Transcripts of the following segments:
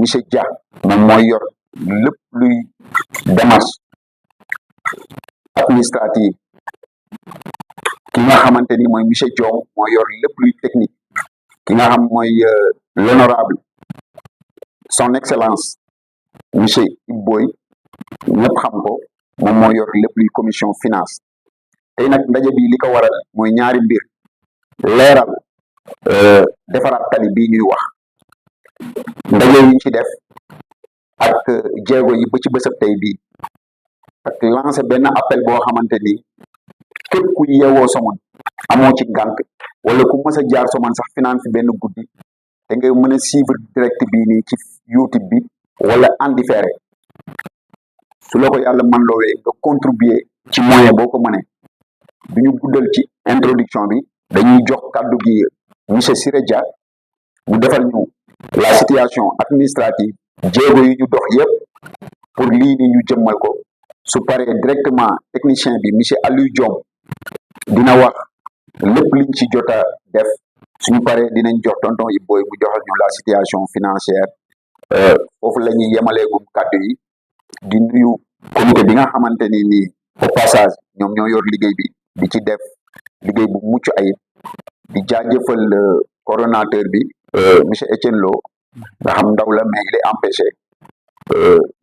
monsieur Dia moom mooy yor lépp luy démarche administrative ki nga xamante ni mooy monsieur Diong mooy yor lépp luy technique ki nga xam mooy l'honorable son excellence monsieur Ibboy ñëpp xam ko moom moo yor lépp luy commission finance tey nag ndaje bi li ko waral mooy ñaari mbir leeral defaraat tali bii ñuy wax ndaje yi ci def ak jéego yi ba ci bësëb tey bii ak lancé benn appel boo xamante ni képp ku yeewoo Somone amoo ci ngànk wala ku mës a jaar Somone sax finance benn guddi te nga mën a suivre direct bii nii ci YouTube bi wala en différé su la ko yàlla man loowee nga contribuer ci moyen boo ko mënee du ñu guddal ci introduction bi dañuy jox kàddu gi monsieur Siré Dia mu defal ñu la situation administrative jéego yi ñu dox yëpp pour lii ni ñu jëmmal ko su paree directement technicien bi monsieur Aliou Diom dina wax lépp liñ ci jot a def suñu paree dinañ jox tonton Ibboy mu joxal ñu la situation financière foofu la ñuy yemaleegum kàddu yi di nuyu comité bi nga xamante ni nii au passage ñoom ñoo yor liggéey bi di ci def liggéey bu mucc ayib di jaajëfal coordonnateur bi monsieur Etienne Lo nga xam ndaw la mais il est empêché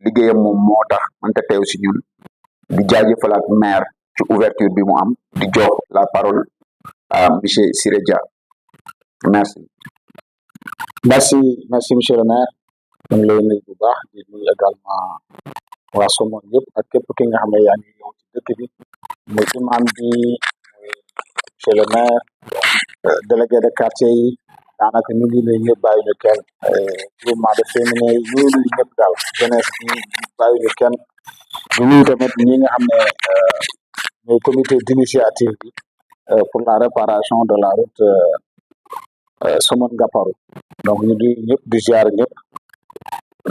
liggéeyam moom moo tax mënta teew si ñun di jaajëfalaat maire ci ouverture bi mu am di jox la parole à monsieur Siré Dia merci. merci monsieur le maire ñu ngi lay nuyu bu baax di nuyu également waa Somone yëpp ak képp ki nga xam ne yaa ngi ñëw ci dëkk bi muy imam bi muy monsieur le maire délégué de quartier yi daanaka ñu ngi lay ñëpp bàyyi ñu kenn groupement de féminin yi ñu ngi ñëpp daal jeunesse bi bàyyi ñu kenn di nuyu tamit ñi nga xam ne ñooy comité d'initiative bi pour la réparation de la route Somone Ngaparou donc ñu ngi ñëpp di ziar ñëpp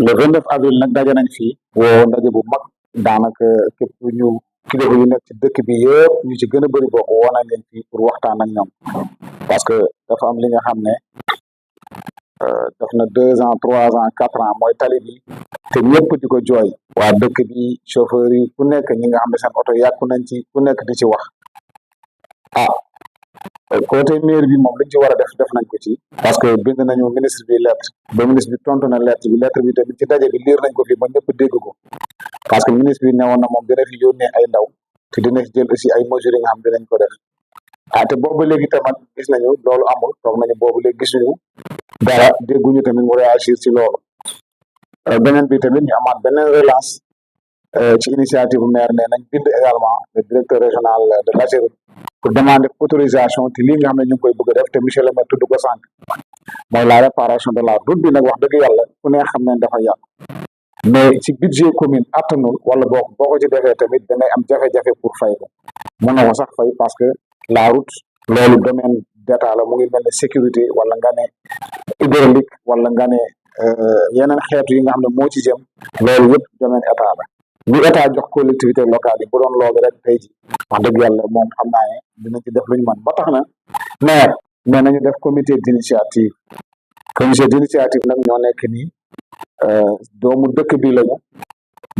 le 29 avril nag daje nañ fii woo ndaje bu mag daanaka képp ñu kilifa yu nekk ci dëkk bi yëpp ñu ci gën a bëri bokk woo nañ leen fii pour waxtaan ak ñoom parce que dafa am li nga xam ne def na 2 ans 3 ans 4 ans mooy tali bi te ñëpp di ko jooy waa dëkk bi chauffeur yi ku nekk ñi nga xam ne seen oto yàqu nañ ci ku nekk di ci wax côté maire bi moom liñ ci war a def nañ ko ci parce que bind nañu ministre bi lettre ba ministre bi tontu na lettre bi tamit ci daje bi liir nañ ko fi ba ñëpp dégg ko parce que ministre bi newoon na moom dina fi yónnee ay ndaw te dina fi jël aussi ay mesures yi nga xam dinañ ko def te boobu léegi tamit gis nañu loolu amul toog nañu boobu léegi gisuñu dara dégguñu tamit mu réagir ci loolu beneen bi tamit ñu amaat beneen relance ci initiative maire ne nañ bind également le directeur régional de l'AGEROUTE pour demander autorisation te lii nga xam ne ñu ngi koy bëgg a def te monsieur le maire tudd ko sànq mooy la réparation de la route bi nag wax dëgg yàlla ku ne xam ne dafa yàqu mais ci budget commune attanul wala boo ko ci defee tamit da ngay am jafe-jafe pour fay ko mën na ko sax fay parce que la route loolu domaine d'état la mu ngi mel ne sécurité wala nga ne hydraulique wala nga ne yeneen xeetu yi nga xam ne moo ci jëm loolu yëpp domaine état la ñu état jox collectivité locale yi bu doon loolu rek tey ji wax dëgg yàlla moom xam naa ne dina ci def lu ñu mën ba tax na maire mais nañu def comité d'initiative nag ñoo nekk nii doomu dëkk bi lañu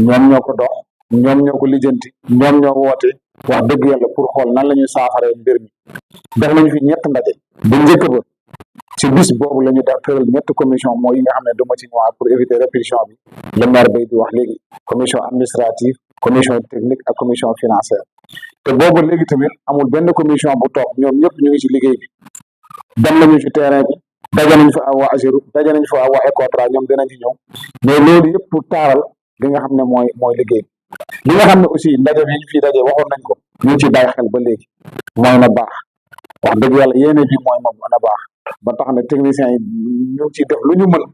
ñoom ñoo ko dox ñoom ñoo ko lijjanti ñoom ñoo woote wax dëgg yàlla pour xool nan la ñuy saafaree mbir mi def nañu fi ñett ndaje bu njëkk ba ci bis boobu la ñu def tëral ñetti commission mooy yi nga xam ne duma ci ñëwaat pour éviter répétition bi le maire bay di wax léegi commission administrative commission technique ak commission financière te boobu léegi tamit amul benn commission bu toog ñoom ñëpp ñu ngi ci liggéey bi dem nañu ci terrain bi daje nañ fa waa AGEROUTE daje nañ fa waa ECOTRA ñoom dinañ ci ñëw mais loolu yëpp pour taaral li nga xam ne mooy liggéey bi li nga xam ne aussi ndaje bi fii daje waxoon nañ ko ñu ngi ci bàyyi xel ba léegi mooy na baax wax dëgg yàlla yéene bi mooy moom na baax ba tax na techniciens yi ñu ngi ciy def lu ñu mën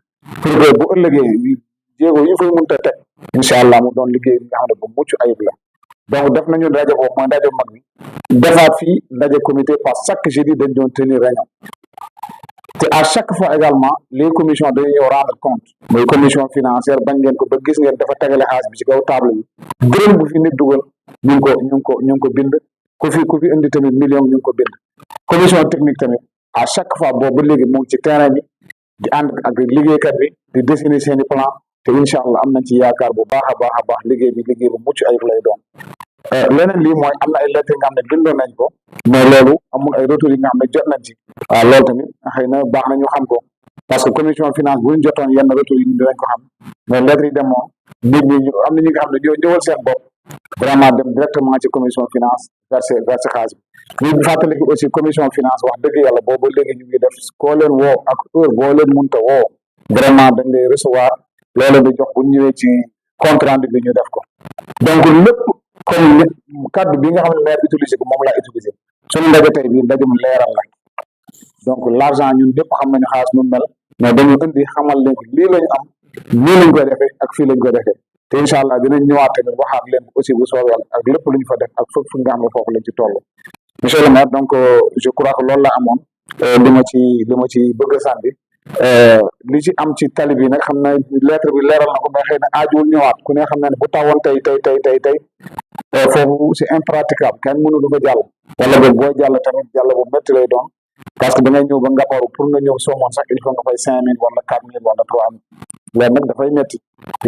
pour que bu ëllëgee jéego yi fay mënta teg incha allah mu doon liggéey bi nga xam ne bu mucc ayib la donc def nañu ndaje boobu mooy ndaje mag bi defaat fii ndaje comité parce que chaque jeudi dañ doon tenir réunion te à chaque fois également les commissions dañuy ñëw rendre compte mooy commission financière bañ ngeen ko ba gis ngeen dafa tegale xaalis bi ci kaw table bi dërëm bu fi nit dugal ñu ngi ko bind ku fi indi tamit million ñu ngi ko bind commission technique tamit à chaque fois boobu léegi mu ngi ci terrain bi di ànd ak liggéeykat bi di dessiner seeni plan te incha allah am nañ ci yaakaar bu baax a baax liggéey bu mucc ayib lay doon. leneen lii mooy am na ay lettres yi nga xam ne bindoon nañ ko mais loolu amul ay retours yi nga xam ne jot nañ ci waaw loolu tamit xëy na baax na ñu xam ko parce que commission finance bu ñu jotoon yenn retours yi ñu dinañ ko xam mais lettres yi dem moom nit ñi am na ñi nga xam ne ñoo ñëwal seen bopp vraiment dem directement ci commission finance verser xaalis bi ñu fàttaliku aussi commission finance wax dëgg yàlla boobu léegi ñu ngi def koo leen woo ak heure boo leen mënta woo vraiment dañ lay recevoir loolu di jox bu ñëwee ci compte rendu bi ñu def ko donc lépp comme kaddu bi nga xam ne maire utilisé ko moom laa utilisé suñu ndaje tey bii ndaje mu leeral la donc l'argent ñun lépp xam nañu xaalis nu mel mais dañu indi xamal leen lii lañu am nii lañ koy defee ak fii lañ koy defee te incha allah dinañ ñëwaat tamit waxaat leen aussi bu soobee yàlla ak lépp lu ñu fa def ak fépp fu nga xam ne foofu lañ ci toll monsieur le maire donc je crois que loolu la amoon li ma ci bëgg a sànni li ci am ci tali bi nag xam na lettre bi leeral na ko mais xëy na aajuwul ñëwaat ku ne xam na ne bu tawoon tey foofu c'est impraticable kenn mënu du ko jàll wala boog booy jàll tamit jàll bu métti lay doon parce que da ngay ñëw ba Ngaparou pour nga ñëw Somone sax il faut nga fay 5 000 wala 4 000 wala 3 000 loolu nag dafay métti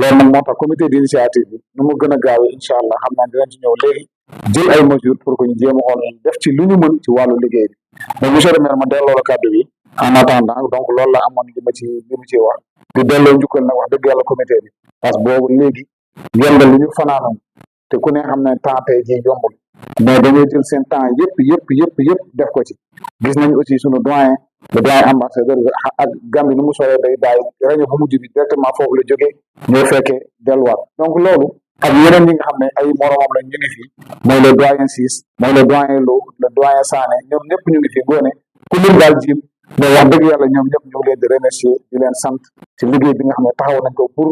loolu nag moo tax comité d'initiative bi nu mu gën a gaawee incha allah xam naa dinañ ci ñëw léegi jël ay mesures pour que ñu jéem a xool def ci lu ñu mën ci wàllu liggéey bi donc monsieur le maire ma delloo la kàddu bi en attendant donc loolu la amoon li ma ci wax di delloo njukkal nag wax dëgg yàlla comité bi parce que boobu léegi yendal li ñu fanaanoon te ku ne xam ne temps tey jii yombul mais dañuy jël seen temps yëpp def ko ci gis nañ aussi sunu doyen le doyen ambassadeur ak Gambie nu mu soree day bàyyi rajo bu mujj bi directement foofu la jógee ñoo fekkee delluwaat donc loolu ak yeneen ñi nga xam ne ay moromam la ñu ngi fi mooy le doyen Ciss mooy le doyen Lo le doyen Sané ñoom ñëpp ñu ngi fi ngoone ku lim daal jiim mais wax dëgg yàlla ñoom ñëpp ñu ngi leen di remercier di leen sant ci liggéey bi nga xam ne taxaw nañ ko pour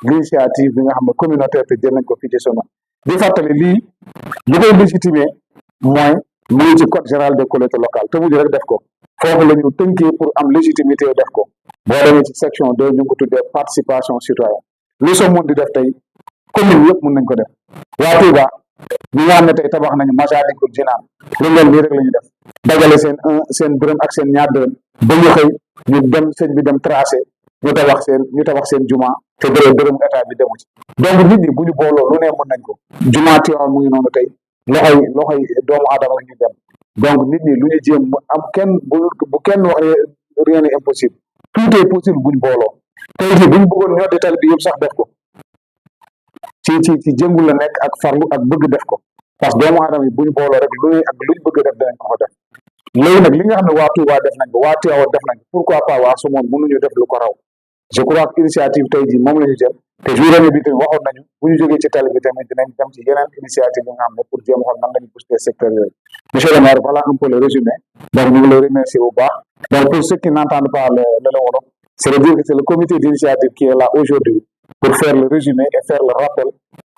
l'initiative bi nga xam ne communautaire te jël nañ ko fii ci Somone di fàttali lii li koy légitimer mooy mu ngi ci code général des collectivités locales te mujj rek def ko foofu la ñu tënkee pour am légitimité def ko boo demee ci section 2 ñu ngi ko tuddee participation citoyenne li Somone di def tey commune yëpp mën nañ ko def waa Touba ñi nga xam ne tey tabax nañu Massalikul Jinaan lu mel nii rek la ñu def dajale seen dërëm ak seen ñaar dërëm ba ñu xëy ñu dem sëñ bi dem tracé ñu tabax seen juma te dërëm état bi demu ci donc nit ñi bu ñu booloo lu ne mën nañ ko juma Tiwaawan mu ngi noonu tey loxoy doomu aadama ñu dem donc nit ñi lu ñu jéem am kenn bu kenn wax rien n'est impossible tout est possible buñ booloo tey jii buñ bëggoon ñoo di tali bi yëpp sax def ko ci jëngu la nekk ak farlu ak bëgg def ko parce que doomu aadama yi buñ booloo rek lu ak luñ bëgg def danañ ko def léegi nag li nga xam ne waa Touba def nañ ko waa Tivaouane def nañ ko pourquoi pas waa Somone mënuñu def lu ko raw je crois que initiative tey jii moom la ñu jël te journée bi tamit waxoon nañu bu ñu jógee ci tali bi tamit dinañ dem ci yeneen initiative yi nga xam ne pour jéem a xool nan lañu booster secteur yooyu monsieur le maire voilà un peu le résumé donc ñu ngi lay remercier bu baax donc pour ceux qui n'entendent pas le wolof c'est à dire que c'est le comité d'initiative qui est là aujourd'hui pour faire le résumé et faire le rappel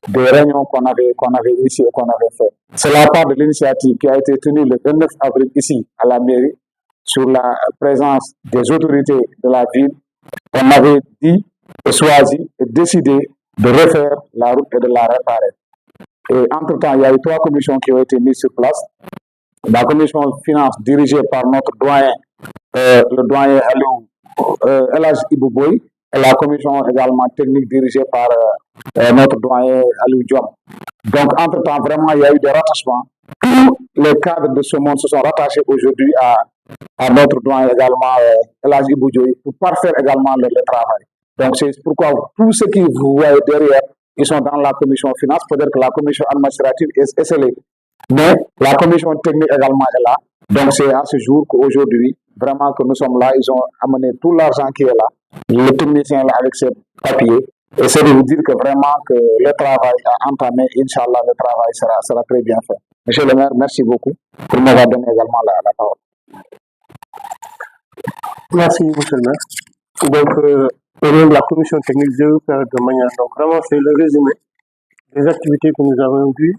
des réunions qu'on avait initiées et qu'on avait fait. C'est la part de l'initiative qui a été tenue le 29 avril ici à la mairie sur la présence des autorités de la ville. On avait dit et choisi et décidé de refaire la route et de la réparer. Et entre-temps, il y a eu 3 commissions qui ont été mises sur place. La commission finance dirigée par notre doyen, le doyen El Hadj Ibou Boy, et la commission également technique dirigée par notre doyen Aliou Diom. Donc, entre-temps, vraiment, il y a eu des rattachements. Tous les cadres de ce monde se sont rattachés aujourd'hui à notre doyen également, El Hadj Ibou Boy, pour parfaire également le travail. Donc, c'est pourquoi tous ceux qui vous voyez derrière, ils sont dans la commission finance. Peut-être que la commission administrative est scellée. Mais la commission technique également est là. Donc, c'est à ce jour qu'aujourd'hui, vraiment que nous sommes là. Ils ont amené tout l'argent qui est là. Le technicien là avec ses papiers. Et c'est de vous dire que vraiment que le travail a entamé. Inch'Allah, le travail sera très bien fait. Monsieur le maire, merci beaucoup pour m'avoir donné également la parole. Merci, monsieur le maire. Donc, au nom de la commission technique, je vais faire de manière. Donc, vraiment, c'est le résumé des activités que nous avons dû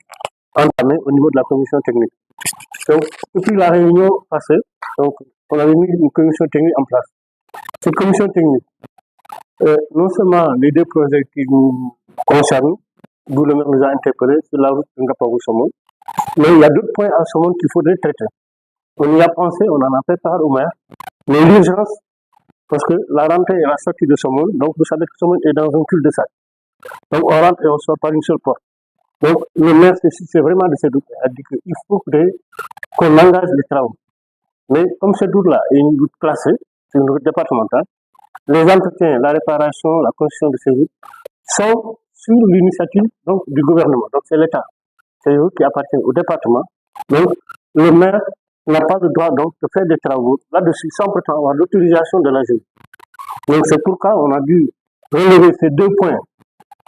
entamer au niveau de la commission technique. Donc, depuis la réunion passée, donc, on avait mis une commission technique en place. Cette commission technique, non seulement les 2 projets qui nous concernent, vous le maire nous a interpellés sur la route de Ngaparou-Somone, mais il y a d'autres points à Somone qu'il faudrait traiter. On y a pensé, on en a fait part au maire, mais l'urgence parce que la rentrée et la sortie de Somone, donc vous savez que Somone est dans un cul-de-sac. Donc on rentre et on sort par une seule porte. Donc le maire, c'est vraiment de cette route, a dit qu'il faut qu'on engage les travaux. Mais comme cette route-là est une route classée, c'est une route départementale, les entretiens, la réparation, la construction de ces routes sont sur l'initiative donc du gouvernement. Donc c'est l'État. C'est eux qui appartiennent au département. Donc le maire n'a pas le droit donc de faire des travaux là-dessus sans pourtant avoir l'autorisation de la GIE. Donc c'est pourquoi on a dû relever ces 2 points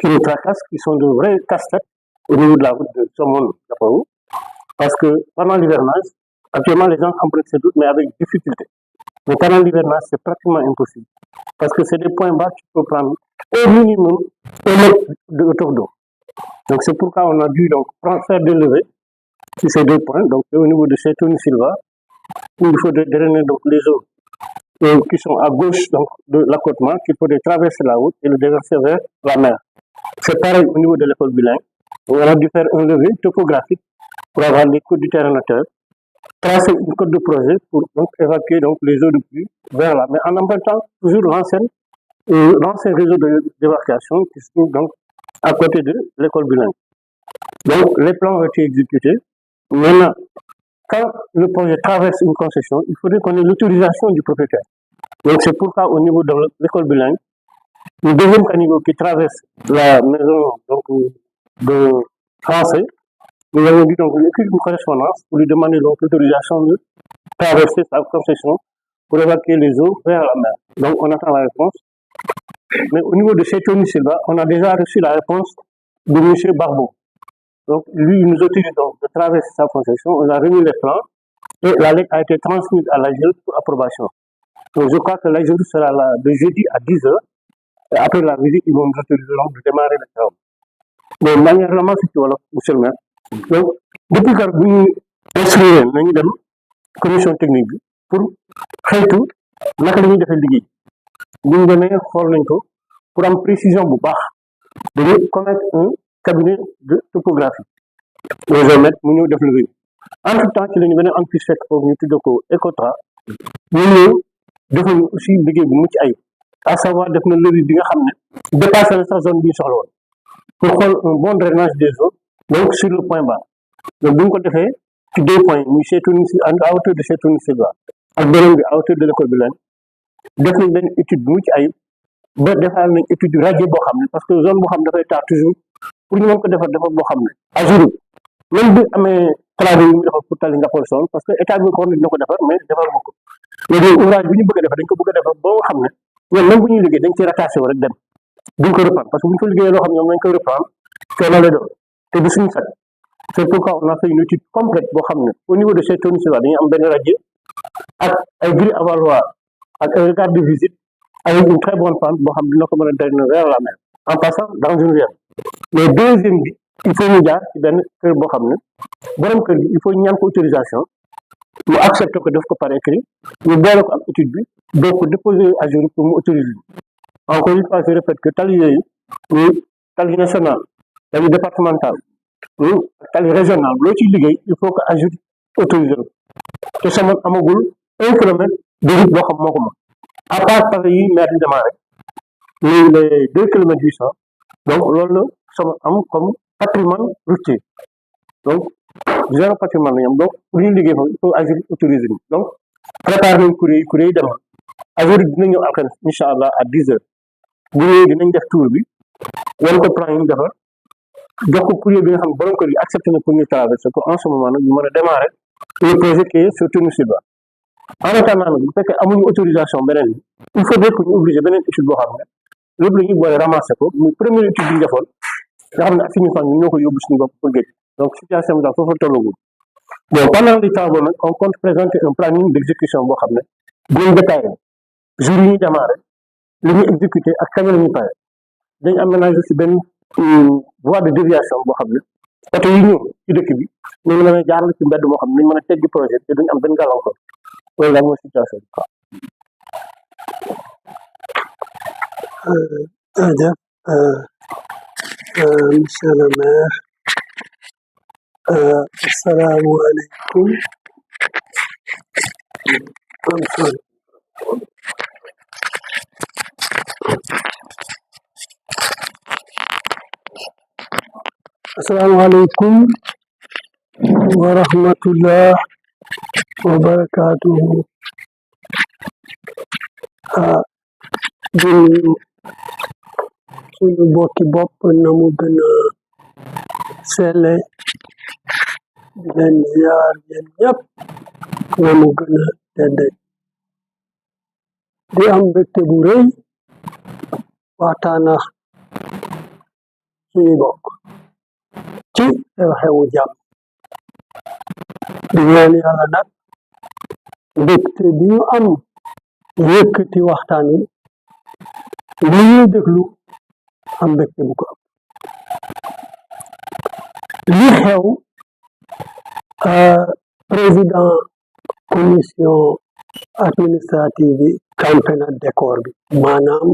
qui nous tracassent, qui sont de vrais casse-têtes au niveau de la route de Somone-Dapaou, parce que pendant l'hivernage, actuellement les gens empruntent cette route mais avec difficulté. Mais pendant l'hivernage, c'est pratiquement impossible, parce que c'est des points bas qu'il faut prendre au minimum 1 mètre de hauteur d'eau. Donc c'est pourquoi on a dû donc faire des levées sur ces 2 points. Donc au niveau de Château Silva, il faudrait drainer donc les eaux qui sont à gauche donc, de l'accotement, qu'il faudrait traverser la route et le déverser vers la mer. C'est pareil au niveau de l'école bilingue. On a dû faire un levé topographique pour avoir les codes du terrenateur, tracer une code de projet pour donc, évacuer donc, les eaux de pluie vers là. Mais en empruntant toujours l'ancien réseau d'évacuation qui se trouve donc à côté de l'école bilingue. Donc les plans ont été exécutés. Maintenant, quand le projet traverse une concession, il faudrait qu'on ait l'autorisation du propriétaire. Donc c'est pourquoi au niveau de l'école bilingue, le deuxième caniveau qui traverse la maison donc, de français, nous avons dit donc l'équipe de correspondance pour lui demander donc l'autorisation de traverser sa concession pour évacuer les eaux vers la mer. Donc on attend la réponse. Mais au niveau de Château Silva, on a déjà reçu la réponse de M. Barbeau. Donc lui, il nous autorise donc de traverser sa concession, on a remis les plans et la lettre a été transmise à l'AGEL pour approbation. Donc je crois que l'AGEL sera là de jeudi à 10h. Et après la visite, ils vont nous autoriser donc de démarrer les travaux. Mais manièrement, c'est tout, monsieur le maire. Donc, depuis que nous instruire la commission technique pour xeytu naka la ñuy defee liggéey bu ñu demee xool nañ ko pour am précision bu baax dañuy connaître un cabinet de topographie les géomètres mu ñëw def liggéey entre temps ci la ñu beneen entreprise fekk foofu ñu tudd ko Ecotra ñu ñëw defuñu aussi liggéey bu mucc ayib à savoir def na levis bi nga xam ne dépassé na sax zone bi ñu soxla woon pour xool un bon drainage des eaux donc sur le point bas donc bu ñu ko defee ci 2 points muy à hauteur de Château Silva ak beneen bi à hauteur de l'école bilingue def nañ benn étude bu mucc ayib ba defal nañ étude radio boo xam ne parce que zone boo xam ne dafay taa toujours pour ñu mën ko defar boo xam ne à jour même bi amee travaux yi ñu defar pour tali nga sol parce que état bi ko war dina ko defar mais defar ko léegi ouvrage bi ñu bëgg a defar dañ ko bëgg a defar boo xam ne ñoom même bu ñuy liggéey dañ ci rattaché rek dem duñ ko reprendre parce que bu ñu ko liggéeyee loo xam ne ñoom dañ koy reprendre coono lay doon te du suñu sat c'est pourquoi on a fait une étude complète boo xam ne au niveau de Château Silva dañuy am benn radio ak ay grilles à valoir ak un regard de visite avec une très bonne pente boo xam ne dina ko mën a drainer vers la mer en passant dans une rivière mais deuxième bi il faut ñu jaar ci benn kër boo xam ne borom kër gi il faut ñu ñaan ko autorisation mu accepté ko def ko par écrit ñu boole ko ak étude bi donc déposer à jour pour mu autoriser encore une fois je répète que tali yooyu muy tali national tali départemental tali régional loo ciy liggéey il faut que AGEROUTE autorisé ko te sama amagul 1 kilomètre de route boo xam moo ko moom à part pavé yi maire di démarré muy les 2 kilomètres 800 donc loolu la sama am comme patrimoine routier donc zéro patrimoine la ñu am donc pour ñu liggéey foofu il faut AGEROUTE autorisé ñu donc préparé nañ courrier yi demal AGEROUTE dina ñëw alxames incha allah à 10h bu ñëwee dinañ def tour bi wan ko plan yi ñu defar jox ko courrier bi nga xam ne borom kër yi accepté na pour ñu traverser ko en ce moment nag ñu mën a démarrer le projet qui est sur Château Silva en attendant nag bu fekkee amuñu autorisation beneen bi il faudrait que ñu obligé beneen étude boo xam ne lépp la ñuy boole ramasser ko muy première étude bi ñu defoon nga xam ne ak suñu fan ñun ñoo ko yóbbu suñu bopp pour géej donc situation bi daal foofu la tollagul bon pendant les travaux nag on compte présenter un planning d'exécution boo xam ne dinañ détaillé jour yi ñuy démarré li ñuy exécuté ak kañ la ñuy pare dañ aménagé si benn voie de déviation boo xam ne oto yi ñëw ci dëkk bi ñu mën a jaar ci mbedd moo xam ne ñu mën a teggi projet te duñ am benn gàllankoor loolu daal mooy situation bi quoi. jërëjëf monsieur le maire asalaamualeykum asalaamaaleykum wa rahmatullah wa barakaatuhu. Di suñu bokki bopp na mu gën a selle, di leen ziar yéen ñëpp na mu gën a tedde. Di am mbégte bu rëy waxtaana suñu bokk ci xew-xewu jàmm. di ñaan yàlla nag mbégte bi ñu am yëkkati waxtaan wi li ñuy déglu am mbégte bu ko am. li xew président commission administrative bi campé na décor bi, maanaam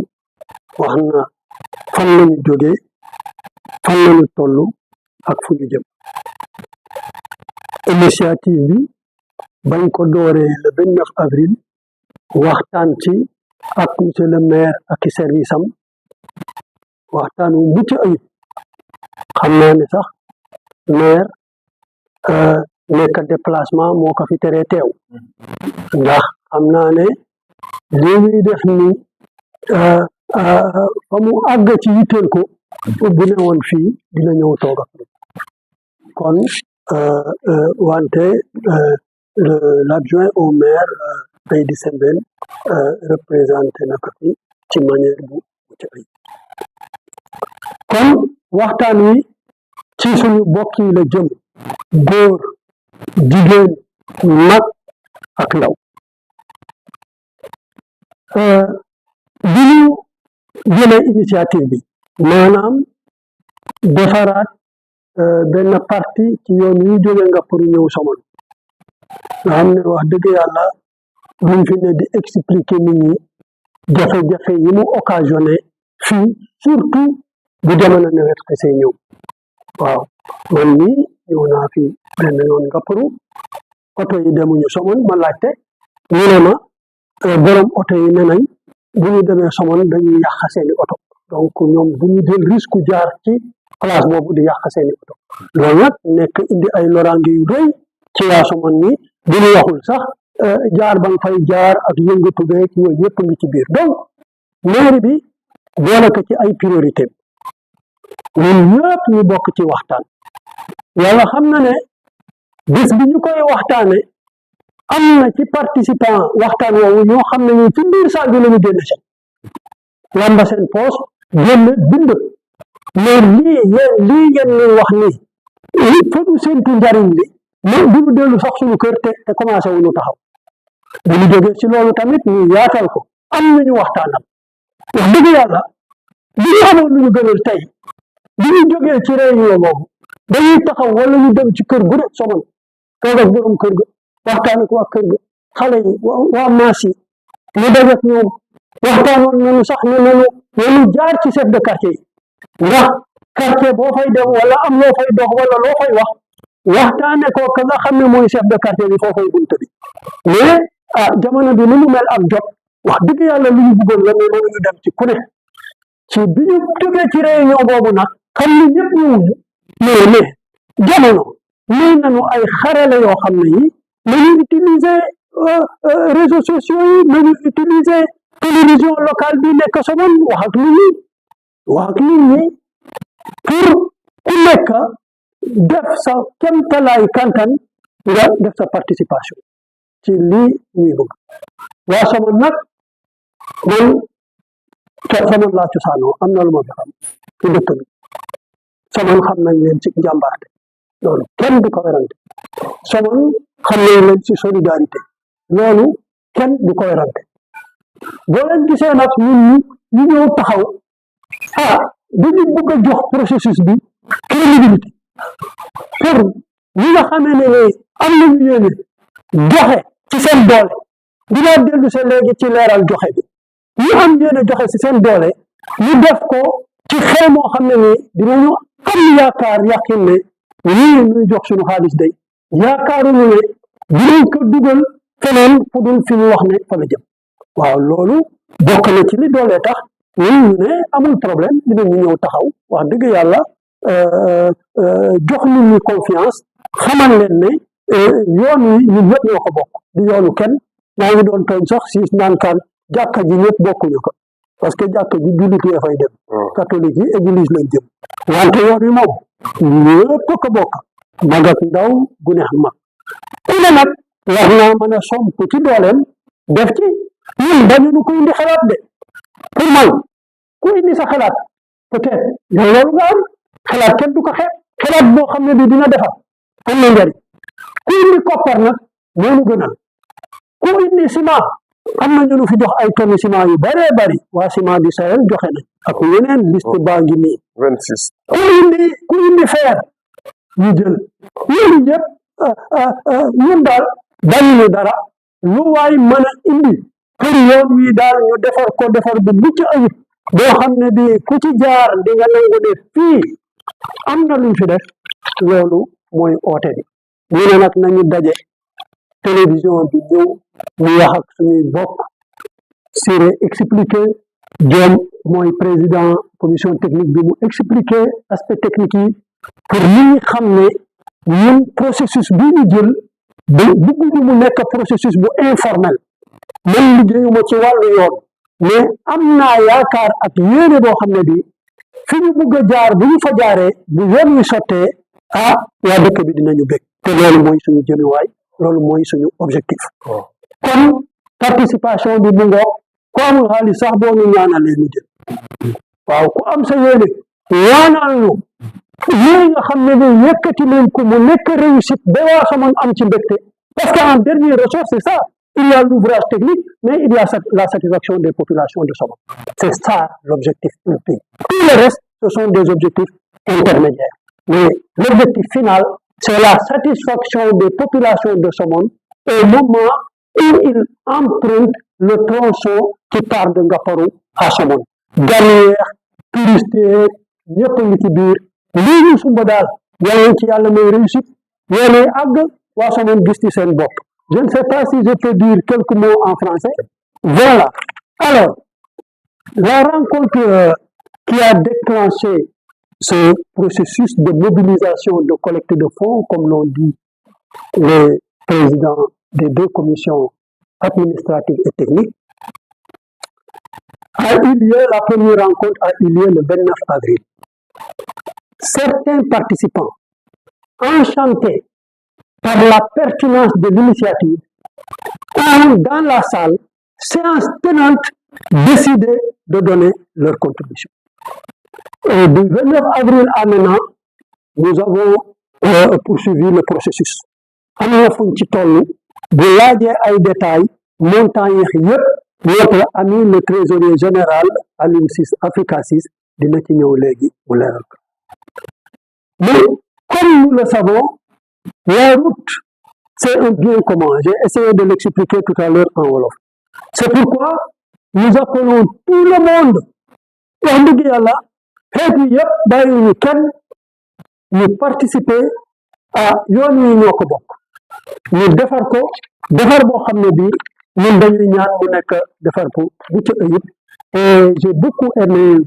wax na fan lañu jóge, fan lañu toll ak fu ñu jëm. initiative bi bañ ko dooree le 29 avril waxtaan ci ak monsieur le maire ak i service am, waxtaan wu mucc ayib. xam naa ne sax maire nekk déplacement moo ko fi teree teew, ndax xam naa ne lii muy def ni fa mu àgg ci yitteel ko bu ne woon fii dina ñëw toog ak kon wante l'adjoint au maire Seydi Sembène représenté na ko fi ci manière bu mucc ayib. kon waxtaan wi ci suñu bokk yi la jëm, góor, jigéen, mag ak ndaw. bi ñu jëlee initiative bi, maanaam defaraat benn parti ci yoon yu jóge nga pour ñëw Somone, nga xam ne wax dëgg yàlla buñ fi ne di expliquer nit ñi jafe-jafe yi mu occasionné fii, surtout bu jamono nawet xasee ñëw. waaw man mii ñëw naa fi benn yoon Ngaparou, oto yi demuñu Somone, ma laajte ñu ne ma borom oto yi ne nañ bu ñu demee Somone dañuy yàq seeni oto, donc ñoom bu ñu jël risque jaar ci place boobu di yàq seeni oto. loolu nag nekk indi ay loraange yu rëy ci waa Somone nii, bu ñu waxul sax jaar ba nga fay jaar ak yëngatu beeg yooyu yëpp ngi ci biir. donc mairie bi boole ko ci ay priorité, ñun ñëpp ñu bokk ci waxtaan. yàlla xam na ne bés bi ñu koy waxtaane am na ci participant waxtaan woowu ñoo xam ne ñu ci biir saal bi la ñu génn si lamba seen poos génn bind mais lii ngeen ñuy wax nii fa ñu séntu njariñ li mais bu ñu dellu sax suñu kër te commencé wu ñu taxaw. bu ñu jógee ci loolu tamit ñu yaatal ko, am nañu waxtaanal. wax dëgg yàlla li ñu amoon lu ñu gënal tey bi ñu jógee ci réunion boobu dañuy taxaw wala ñu dem ci kër gu ne Somone toog ak borom kër ga waxtaan ak waa kër ga, xale yi waa maas yi ñu daj ak ñoom waxtaanoon nañu sax ne nañu jaar ci chef de quartier yi, ndax quartier boo fay dem wala am loo fay dox wala loo fay wax waxtaane ko ka nga xam ne mooy chef de quartier bi foofay bunt bi. mais jamono bi ni mu mel ak jot wax dëgg yàlla lu ñu bëggoon la mais mënuñu dem ci ku ne. ci bi ñu jógee ci réunion boobu nag xam ni ñëpp ñëwuñu mais jamono may nañu ay xarale yoo xam ne yi nañu utiliser réseaux sociaux yi, nañu utiliser télévision locale bi nekk Somone wax ak nit ñi pour ku nekk def sa kemtalaay kantan nga def sa participation ci lii ñuy bëgg. waa Somone nag man Somone laa cosaanoo, am na lu ma fi xam ci dëkk bi. Somone xam nañ leen ci njàmbaarte, loolu kenn du ko werante. Somone xam nañ leen ci solidarité, loolu kenn du ko werante. boo leen gisee nag ñun ñu ñëw taxaw dañu bëgg a jox processus bi crédibilité pour ñi nga xamee ne am nañu yéene joxe ci seen doole. dinaa dellu see léegi ci leeral joxe bi. ñu am yéene joxe ci seen doole ñu def ko ci xel moo xam ne nii dinañu am yaakaar yàqin ne ñii ñuy jox suñu xaalis day yaakaaruñu ne dinañ ko dugal feneen fu dul fi ñu wax ne fa la jëm. waaw loolu bokk na ci li doolee tax ñu ne amul problème dinañu ñëw taxaw wax dëgg yàlla jox nit ñi confiance xamal leen ne yoon wi ñun ñëpp ñoo ko bokk du yoonu kenn maa ngi doon tooñ sax si naan kaan jàkka ji ñëpp bokkuñu ko parce que jàkka ji jullit yi fay dem catholique yi église lañ jëm wante yoon wi moom ñëpp ko bokk mag ak ndaw gune ak mag ku ne nag war naa mën a somp ci dooleem def ci ñun dañu nu ko indi xalaat de pour man ku indi sa xalaat peut-être yow loolu nga am xalaat kenn du ko xeeb xalaat boo xam ne bi dina defar am na njariñ ku indi koppar nag moo nu gënal ku indi ciment am na ñu nu fi jox ay tonnes ciment yu bëree bëri waa ciment du Sahel joxe nañ ak yeneen liste baa ngi nii 26 ku indi fer ñu jël loolu yëpp ñun daal dañu dara lu waay mën a indi pour yoon wi daal ñu defar ko defar bu mucc ayib boo xam ne bi ku ci jaar di nga nangu ne fii am na luñ fi def loolu mooy oote bi ñu ne nag nañu daje télévision bi ñëw ñu wax ak suñuy bokk Siré expliqué Diom mooy président commission technique bi mu expliqué aspect technique yi pour nit ñi xam ne ñun processus bi ñu jël bëgguñu mu nekk processus bu informel man liggéeyuma ci wàllu yoon mais am naa yaakaar ak yéene boo xam ne bi fi ñu bëgg a jaar bu ñu fa jaaree bu yoon wi sottee waa dëkk bi dinañu bég te loolu mooy suñu jëmiwaay loolu mooy suñu objectif kon participation bi mu ngoog ku amul xaalis sax boo ñu ñaanalee ñu jël waaw ku am sa yéene ñaanal ñu lii nga xam ne bi yëkkati leen ko mu nekk réussite ba waa Somone am ci mbégte parce que en dernier ressort c'est ça il y a l'ouvrage technique mais il y a la satisfaction des populations de Somone c'est ça l'objectif ultime tout le reste ce sont des objectifs intermédiaires mais l'objectif final c'est la satisfaction des populations de Somone au moment où ils empruntent le tronçon qui part de Ngaparou à Somone Ganière touristes ñëpp ngi ci biir lii ñu sumba daal yàlla ci yàlla may réussite yéene àgg waa Somone gis ci seen bopp je ne sais pas si je peux dire quelques mots en français voilà alors la rencontre qui a déclenché ce processus de mobilisation de collecte de fonds comme l'ont dit les présidents des deux commissions administratives et techniques a eu lieu, la première rencontre a eu lieu le 29 avril. Certains participants, enchantés par la pertinence de l'initiative, ont dans la salle, séance tenante, décidé de donner leur contribution. Et du 29 avril à maintenant, nous avons poursuivi le processus. Am na fuñ ci toll bu laajee ay détails montant yi yëpp notre ami le trésorier général Alioune Ciss Africa 6 dina ci ñëw léegi mu leeral ko mais comme nous le savons la route c'est un bien commun j'ai essayé de l'expliquer tout à l'heure en wolof c'est pourquoi nous appelons tout le monde wax dëgg yàlla xeet yi yëpp bàyyiwuñu kenn ñu participer yoon wi ñoo ko bokk ñu defar ko defar boo xam ne bii ñun dañuy ñaan mu nekk defar ko bu ci ayib et j'ai beaucoup aimé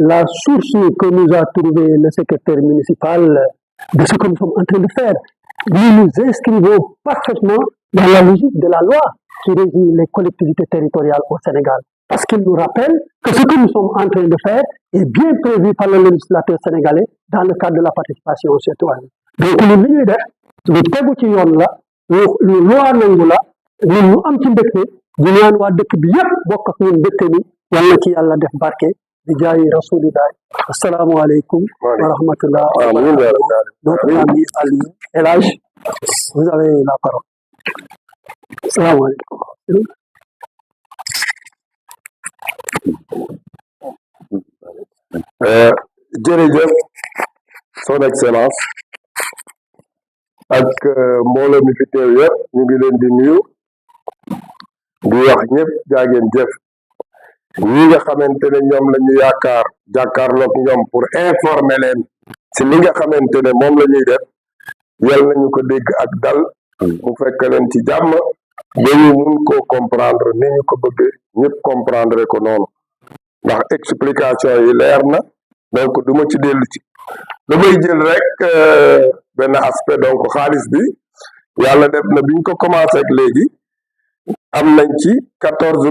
la source que nous a trouvé le secrétaire municipal de ce que nous sommes en train de faire. Nous nous inscrivons parfaitement dans la logique de la loi qui régit les collectivités territoriales au Sénégal. Parce qu'il nous rappelle que ce que nous sommes en train de faire est bien prévu par le législateur sénégalais dans le cadre de la participation citoyenne. Donc ñun li ñuy def lu tegu ci yoon la lu loi nangu la ñun ñu am ci mbégte di ñaan waa dëkk bi yépp bokk ak ñun mbégte mi yal na ci yàlla def barke di jaayi rasulillah. Assalaamu aleykum wa rahmatullah wa barakatuh. Notre ami Aliou El Hadj, vous avez la parole. Assalaamu aleykum. Jërëjëf son excellence ak mbooloo mi fi teew yëpp ñu ngi leen di nuyu di wax ñëpp jaageen jëf ñi nga xamante ne ñoom la ñu yaakaar jàkkaarloog ñoom pour informer leen ci li nga xamante ne moom la ñuy def yal nañu ko dégg ak dal mu fekk leen ci jàmm ba ñu mun koo comprendre ni ñu ko bëgg ñëpp comprendre ko noonu ndax explication yi leer na donc du ma ci dellu ci damay jël rek benn aspect donc xaalis bi yàlla def na biñ ko commencé ak léegi am nañ ci 14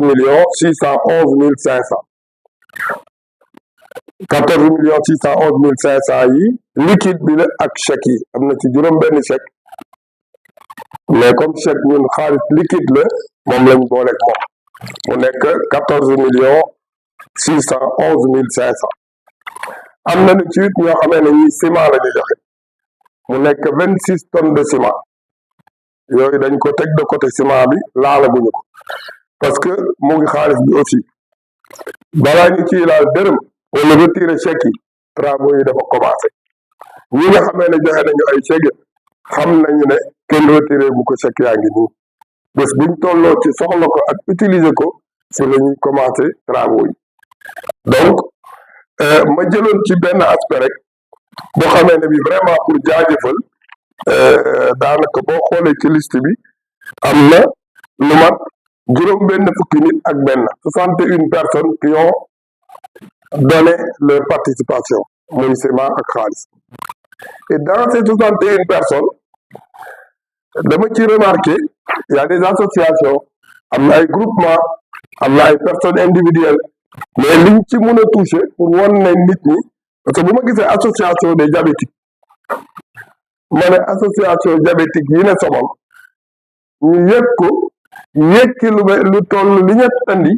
500 yi liquide bi la ak chèque yi am na ci juróom benn chèque mais comme chèque ñun xaalis liquide la moom lañ booleeg moom mu nekk 14 611 500 am na ci it ñoo xamee ne ñi ciment la ñu joxe mu nekk 26 tonnes de ciment yooyu dañ ko teg de côté ciment bi laalaguñu ko parce que mu ngi xaalis bi aussi balaa ñu ciy laal dërëm wala retirer chèque yi travaux yi dafa commencé ñi nga xamee ne joxe nañu ay chèque xam nañu ne kenn retiré bu ko chèque yaa ngi nii bés buñ tolloo ci soxla ko ak utiliser ko si la ñuy commencé travaux yi donc ma jëloon ci benn aspect rek boo xamee ne bi vraiment pour jaajëfal daanaka boo xoolee ci liste bi am na lu mat juróom benn fukki nit ak benn 61 personnes qui ont donné leur participation muy ciment ak xaalis et dans ces 61 personnes dama ci remarqué il y a des associations am na ay groupement am na ay personnes individuelles mais liñ ci mën a touché pour wan ne nit ñi parce que bu ma gisee association des diabétiques ma ne association diabétique yi ne Somone ñu yëg ko yëkki lu toll li ñett andi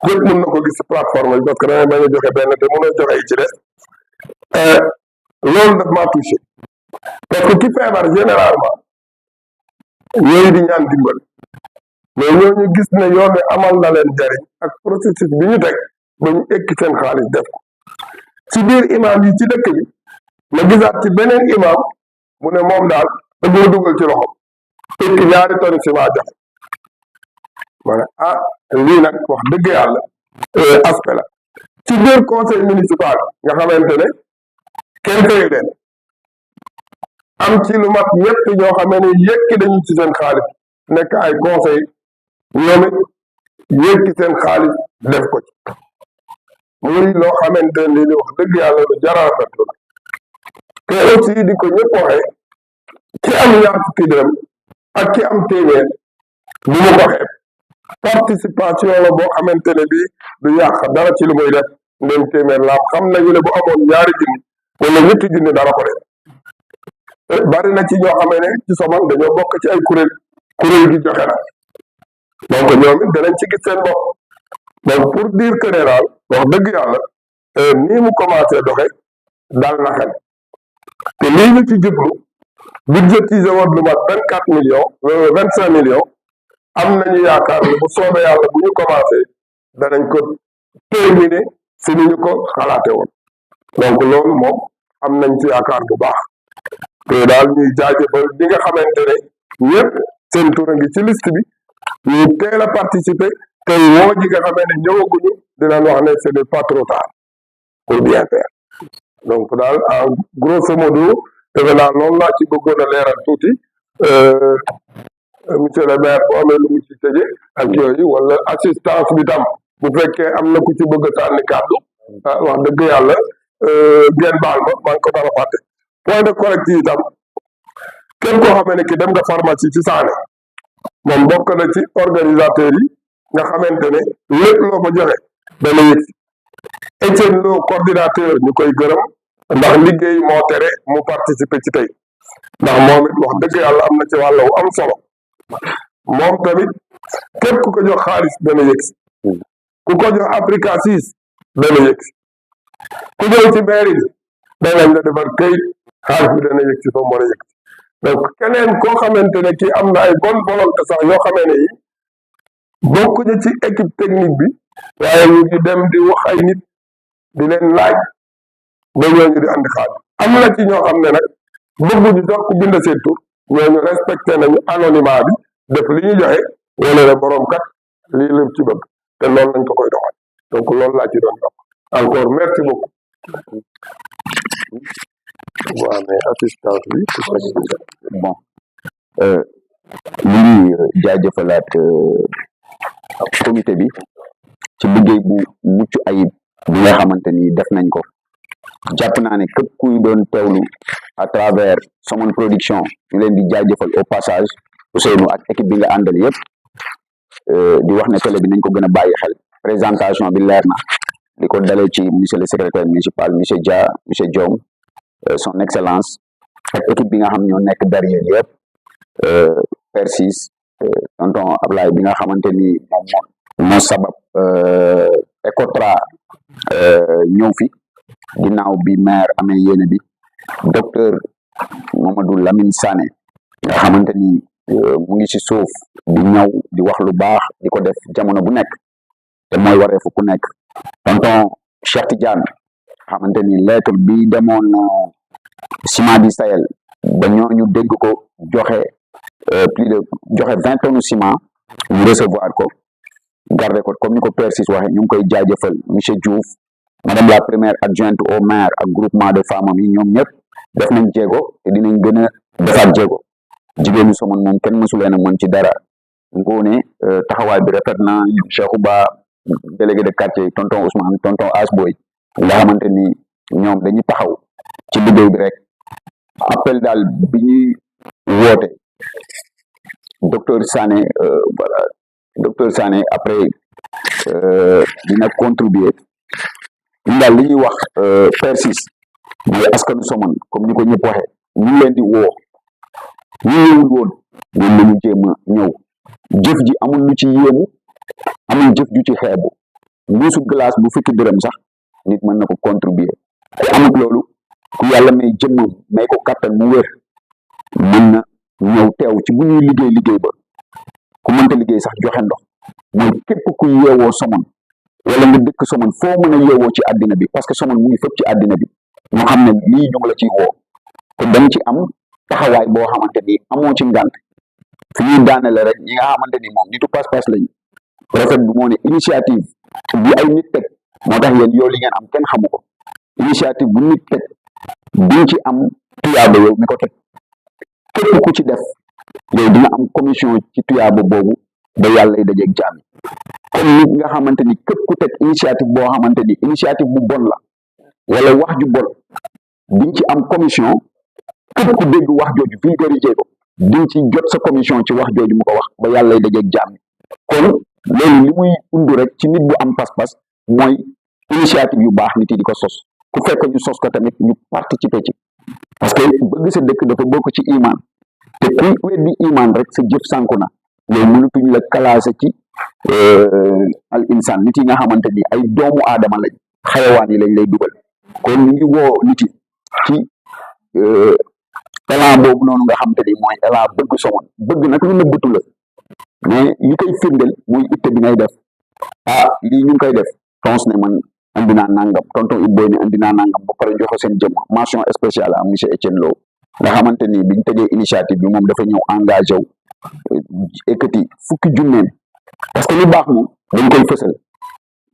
yëpp mën na ko gis plateforme bi parce que damay bañ a joxe benn te mën a joxe yi ci des loolu daf maa touché parce que ki feebar généralement yooyu di ñaan dimbal mais ñooñu gis ne yoon wi amal na leen jariñ ak processus bi ñu teg ba ñu ekki seen xaalis def ko ci biir imam yi ci dëkk bi ma gisaat ci beneen imam mu ne moom daal da boo dugal ci loxom ekki ñaari tonni ciment joxe ma ne lii nag wax dëgg yàlla aspect la ci biir conseil municipal nga xamante ne kenn fayu leen am ci lu mat ñett ñoo xamee ne yëkki dañu ci seen xaalis nekk ay conseil ñoom it yëkki seen xaalis def ko ci muy loo xamante ne li wax dëgg yàlla lu jar a rafetlu la te aussi di ko ñëpp waxee ki am ñaar fukki dërëm ak ki am téeméer bu mu ko xeeb participation la boo xamante ne bii du yàq dara ci lu muy def ndem téeméer la xam nañu ne bu amoon ñaari junni wala ñetti junni dara ko def bari na ci ñoo xamee ne ci Somone dañoo bokk ci ay kuréel gi joxe na donc ñoom it danañ ci gis seen bopp donc pour dire que ne daal wax dëgg yàlla nii mu commencé doxe dal na xel te lii ñu ci jublu budgétisé woon lu mat 24 millions 25 millions am nañu yaakaar ne bu soobee yàlla bu ñu commencé danañ ko terminé si ni ñu ko xalaate woon donc loolu moom am nañ ci yaakaar bu baax te daal ñuy jaajëfal ñi nga xamante ne ñëpp seen tur a ngi ci liste bi ñu teel a participer te woo ñi nga xamee ne ñëwaguñu dinañ wax ne ce n'est pas trop tard pour bien faire donc daal en grosso modo defe naa loolu laa ci bëggoon a leeral tuuti monsieur le maire bu amee lu mu ci tëje ak yooyu wala assistance bi tam bu fekkee am na ku ci bëgg a sànni kàddu wax dëgg yàlla ngeen baal ma maa ngi ko dara fàtte point de collecte yi tam képp koo xamee ne ki dem nga pharmacie ci Sané moom bokk na ci organisateurs yi nga xamante ne lépp loo ko joxe dana yëg si Etienne Lo coordinateur ñu koy gërëm ndax liggéey moo tere mu participer ci tey ndax moom it wax dëgg yàlla am na ci wàll wu am solo moom tamit képp ku ko jox xaalis dana yëg si ku ko jox Africa 6 dana yëg si ku ñëw ci mairie bi danañ la defar këyit xaalis bi dana yëg si fa mu war a yëg si donc keneen koo xamante ne kii am na ay bonne volonté sax yoo xamee ne yi bokkuñu ci équipe technique bi waaye ñu ngi dem di wax ay nit di leen laaj ba ñooñu di andi xaalis am na ci ñoo xam ne nag bëgguñu sax ku bind seen tur ñooñu respecté nañu anonymat bi def li ñu joxe wane ne borom kat lii lépp ci bëgg te loolu lañ ko koy doxal donc loolu laa ci doon dox encore merci beaucoup. waaw mais assistance bi. bon ñu ngi jaajëfalaat comité bi ci liggéey bu mucc ayib bi nga xamante ni def nañ ko jàpp naa ne képp kuy doon teewlu à travers Somone Production ñu leen di jaajëfal au passage Ousseynou ak équipe bi nga àndal yëpp di wax ne télé bi nañ ko gën a bàyyi xel présentation bi leer na di ko dalee ci monsieur le secrétaire municipal monsieur Dia monsieur Diong son excellence ak équipe bi nga xam ñoo nekk derrière yëpp Persis tonton Ablaye bi nga xamante ni moom moo sabab Ecotra ñëw fi ginnaaw bi maire amee yéene bi docteur Mamadou Lamine Sané nga xamante ni mu ngi ci suuf di ñëw di wax lu baax di ko def jamono bu nekk te mooy wareefu ku nekk tonton Cheikh Tidiane xamante ni lettre bi demoon ciment du Sahel ba ñooñu dégg ko joxe plus de joxe 20 tonnes ciment ñu recevoir ko garder ko comme ni ko Persis waxe ñu ngi koy jaajëfal monsieur Diouf madame la première adjointe au maire ak groupement de femmes yi ñoom ñëpp def nañ jéego te dinañ gën a defaat jéego jigéenu Somone moom kenn mësu leen a mën ci dara ngoone taxawaay bi rafet na ñoom Cheikhou Ba délégué de quartier tonton Ousmane tonton Asboy nga xamante ni ñoom dañuy taxaw ci liggéey bi rek appel daal bi ñuy woote docteur Sané voilà docteur Sané après dina contribuer ñun daal li ñuy wax Persis mooy askanu Somone comme ni ko ñëpp waxe ñu ngi leen di woo ñu ñëwul woon ñoom lañu jéem a ñëw jëf ji amul lu ci yéemu amul jëf ju ci xeebu mbuusu glace bu fukki dërëm sax nit mën na ko contribuer te amul loolu ku yàlla may jëmmam may ko kàttan mu wér mën na ñëw teew ci bu ñuy liggéey ba ku mënta liggéey sax joxe ndox mooy képp ku yeewoo Somone wala nga dëkk Somone foo mën a yeewoo ci àddina bi parce que Somone mu ngi fépp ci àddina bi ñu xam ne lii ñu ngi la ciy woo te dañ ci am taxawaay boo xamante ni amoo ci ngànt fi ñuy daanale rek ñi nga xamante ni moom nitu pas-pas lañ prophète bi moo ne initiative bi ay nit teg moo tax yéen yow li ngeen am kenn xamu ko initiative bu nit teg duñ ci am tuyaaba yow mi ko teg képp ku ci def yow dina am commission ci tuyaaba boobu ba yàlla lay dajeeg jaam yi comme nit nga xamante ni képp ku teg initiative boo xamante ni initiative bu bon la wala wax ju bon diñ ci am commission képp ku dégg wax jooju vulgariser ko diñ ci jot sa commission ci wax jooju mu ko wax ba yàlla lay dajeeg jaam yi kon loolu li muy undu rek ci nit bu am pas-pas mooy initiative yu baax nit yi di ko sos ku fekk ñu sos ko tamit ñu participer ci parce que bëgg sa dëkk dafa bokk ci iman te kuy weddi iman rek sa jëf sànku na loolu mënatuñ la classé ci al insan nit yi nga xamante ni ay doomu aadama lañ xayawaan yi lañ lay dugal kon ñu ngi woo nit yi ci élan boobu noonu nga xamante ni mooy élan bëgg Somone bëgg nag lu nëbbatu la mais li koy firndeel muy itte bi ngay def lii ñu ngi koy def tons ne man andi naa nangam tonton Ibboy ne andi naa nangam ba pare joxe seen jëmm mention spéciale à monsieur Etienne Lo nga xamante ni biñ tegee initiative bi moom dafa ñëw engagé wu ekkati fukki junneen parce que lu baax moom dañ koy fësal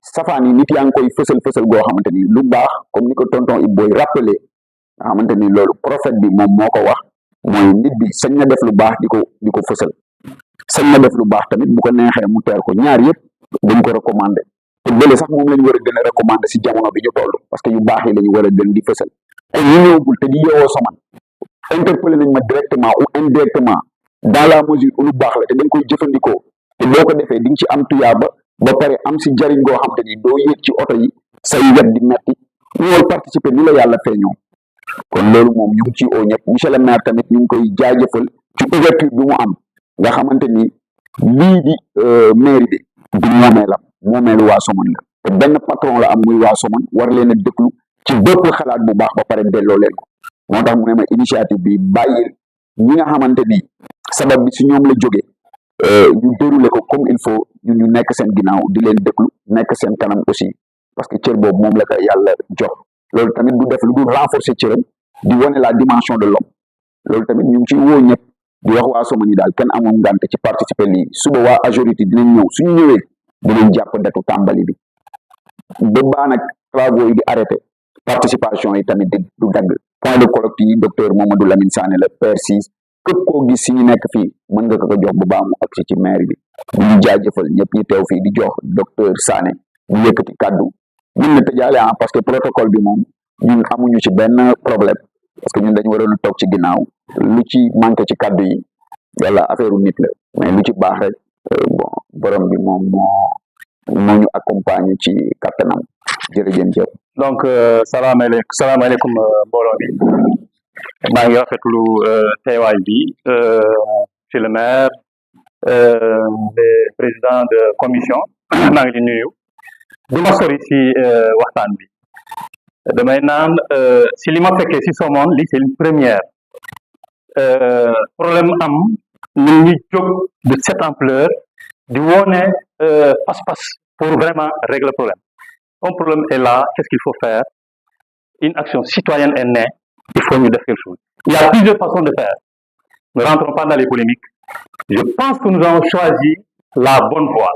safaan yi nit yaa ngi koy fësal goo xamante ni lu baax comme ni ko tonton Ibboy rappelé nga xamante ni loolu prophète bi moom moo ko wax mooy nit bi sañ na def lu baax di ko fësal sañ na def lu baax tamit bu ko neexee mu teer ko ñaar yëpp dañ ko recommandé te bële sax moom la ñu war a gën a recommandé si jamono bi ñu toll parce que yu baax yi la ñu war a gën di fësal te ñu ñëwagul te di yeewoo Somone interpellé nañ ma directement ou indirectement dans la mesure où lu baax la te dañ koy jëfandikoo te boo ko defee di nga ci am tuyaaba ba pare am si jariñ goo xam te ni doo yéeg ci oto yi say wet di metti ñëwal participer ni la yàlla feeñoo kon loolu moom ñu ngi ci oo ñëpp monsieur le maire tamit ñu ngi koy jaajëfal ci ouverture bi mu am nga xamante ni lii di mairie bi du moomeelu waa Somone la te benn patron la am muy waa Somone war leen a déglu ci bépp xalaat bu baax ba pare delloo leen ko moo tax mu ne ma initiative bi bàyyil ñi nga xamante ni sabab bi si ñoom la jógee ñu déroulé ko comme il faut ñu nekk seen ginnaaw di leen déglu nekk seen kanam aussi parce que cër boobu moom la ko yàlla jox loolu tamit du def lu dul renforcer cëram di wane la dimension de l'homme loolu tamit ñu ngi ciy woo ñëpp di wax waa Somone yi daal kenn amul ngante ci participer lii suba waa majorité dinañ ñëw suñu ñëwee dinañ jàpp datu tàmbali bi ba baa nag travaux yi di arrêté participation yi tamit du dagg point de collecte yi docteur Mamadou Lamine Sané la Persis képp koo gis si ñu nekk fii mën nga ko jox bu baax mu agsi ci maire bi bu ñu jaajëfal ñëpp ñu teew fii di jox docteur Sané ñu yëkkati kàddu ñun na tëjaale parce que protocole bi moom ñun amuñu ci benn problème parce que ñun dañu waroon a toog ci ginnaaw lu ci manqué ci kàddu yi yàlla affaire nit la mais lu ci baax rek bon borom bi moom moo ñu accompagner ci kattanam jërëjëf. donc salaamaaleykum mbooloo bi maa ngi rafetlu teewaay bi monsieur le maire les présidents de commission maa ngi di nuyu du ma sori si waxtaan bi damay naan si li ma fekkee si Somone li c'est une première problème am nit ñi jóg de cette ampleur di wone pas-pas pour vraiment régler le problème. Un problème est là, qu'est-ce qu'il faut faire? Une action citoyenne est née, il faut nous faire quelque chose. Il y a plusieurs façons de faire. Ne rentrons pas dans les polémiques. Je pense que nous avons choisi la bonne voie.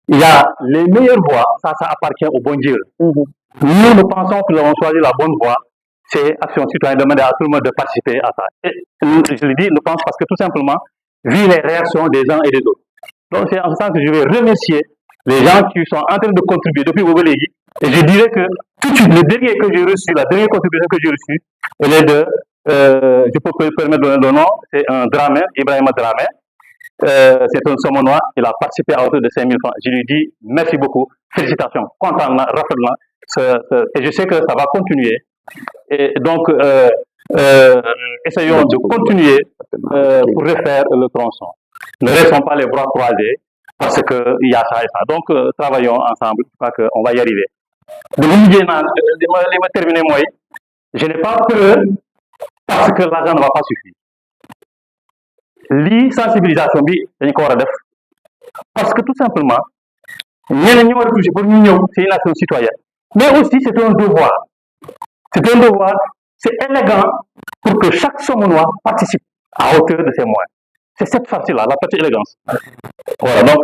Il y a les meilleures voies, ça appartient au bon Dieu. Nous pensons que nous avons choisi la bonne voie, c'est action citoyenne, demander à tout le monde de participer à ça. Et je le dis, je pense parce que tout simplement, vu les réactions des uns et des autres. Donc c'est en ce sens que je vais remercier les gens qui sont en train de contribuer depuis Bobolégui. Et je dirais que tout de suite, le dernier que j'ai reçu, la dernière contribution que j'ai reçue, elle est de, je peux me permettre de donner le nom, c'est un Dramé, Ibrahim Dramé. C'est un Somonois, il a participé à hauteur de 5 000 francs. Je lui dis merci beaucoup, félicitations, content, rapidement. Et je sais que ça va continuer. Et donc, essayons de continuer pour refaire le tronçon. Ne restons pas les bras croisés parce qu'il y a ça et ça. Donc, travaillons ensemble, je crois qu'on va y arriver. De terminer, moi, je n'ai pas peur parce que l'argent ne va pas suffire. La sensibilisation, parce que tout simplement, c'est une action citoyenne. Mais aussi, c'est un devoir. C'est un devoir, c'est élégant pour que chaque Somonois participe à hauteur de ses moyens. C'est cette partie-là, la partie élégance. Voilà, donc,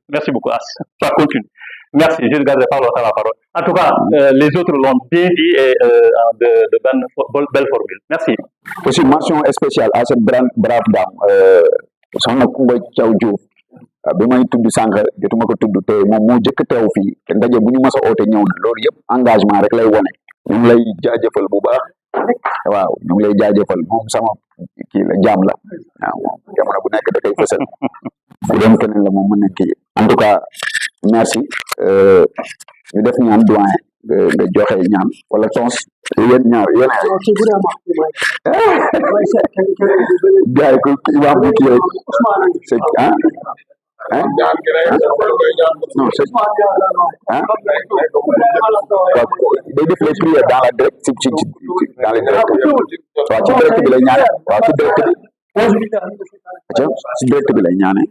merci beaucoup. Ça continue. Merci, je ne garderai pas longtemps la parole. En tout cas, les autres l'ont bien dit et de belles formules. Merci. Aussi, mention spéciale à cette brave dame, son Koumba Thiaw Diouf. Bi may tudd sànq jotuma ko tudd te moom moo jëkk teew fii te ndaje bu ñu mës a oote ñëw na loolu yëpp engagement rek lay wone ñu ngi lay jaajëfal bu baax waaw ñu ngi lay jaajëfal moom sama kii la jaam la waaw moom jamono bu nekk da koy fësal bu doon keneen la moom mën na kii en tout cas merci ñu def ñaan doyen nga joxe ñaan wala tons yéen ñaar yéen gaay ko imam bu kii rek c'est non c'est day def les prières dans la direct dans les direct waaw ci direct bi lay ñaane waaw ci direct bi ci direct bi lay ñaane